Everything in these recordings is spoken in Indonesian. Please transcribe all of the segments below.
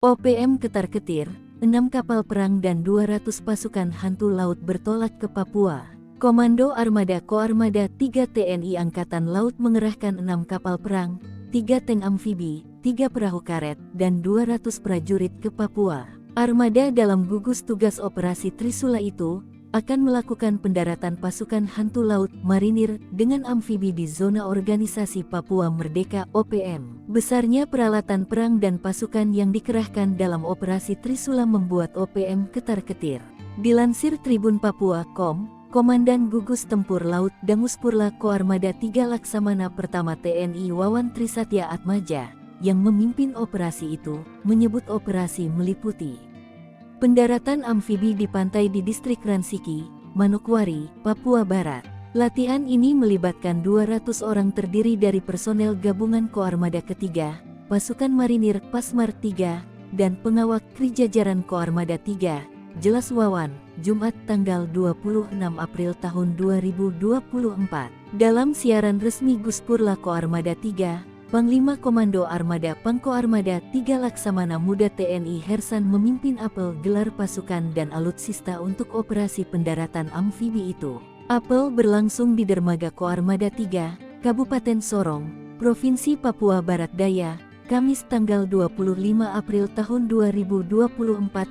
OPM ketar-ketir, 6 kapal perang dan 200 pasukan hantu laut bertolak ke Papua. Komando Armada Koarmada 3 TNI Angkatan Laut mengerahkan 6 kapal perang, 3 tank amfibi, 3 perahu karet, dan 200 prajurit ke Papua. Armada dalam gugus tugas operasi Trisula itu akan melakukan pendaratan pasukan hantu laut marinir dengan amfibi di zona organisasi Papua Merdeka (OPM). Besarnya peralatan perang dan pasukan yang dikerahkan dalam operasi Trisula membuat OPM ketar-ketir. Dilansir Tribun Papua.com, Komandan Gugus Tempur Laut Danguspurla Koarmada 3 Laksamana Pertama TNI Wawan Trisatya Atmaja, yang memimpin operasi itu, menyebut operasi meliputi pendaratan amfibi di pantai di distrik Ransiki, Manokwari, Papua Barat. Latihan ini melibatkan 200 orang terdiri dari personel gabungan Koarmada ketiga, pasukan marinir Pasmar 3, dan pengawal Kri jajaran Koarmada 3, jelas Wawan, Jumat tanggal 26 April tahun 2024. Dalam siaran resmi Guspurla Koarmada 3, Panglima Komando Armada Pangkoarmada 3 Laksamana Muda TNI Hersan memimpin apel gelar pasukan dan alutsista untuk operasi pendaratan amfibi itu. Apel berlangsung di Dermaga Koarmada 3, Kabupaten Sorong, Provinsi Papua Barat Daya, Kamis tanggal 25 April tahun 2024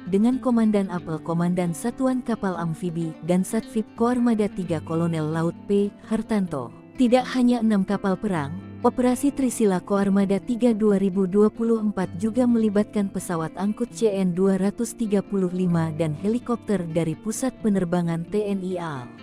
dengan Komandan Apel Komandan Satuan Kapal Amfibi dan Satvip Koarmada 3 Kolonel Laut P. Hartanto. Tidak hanya 6 kapal perang, Operasi Trisila Koarmada 3 2024 juga melibatkan pesawat angkut CN-235 dan helikopter dari Pusat Penerbangan TNI AL.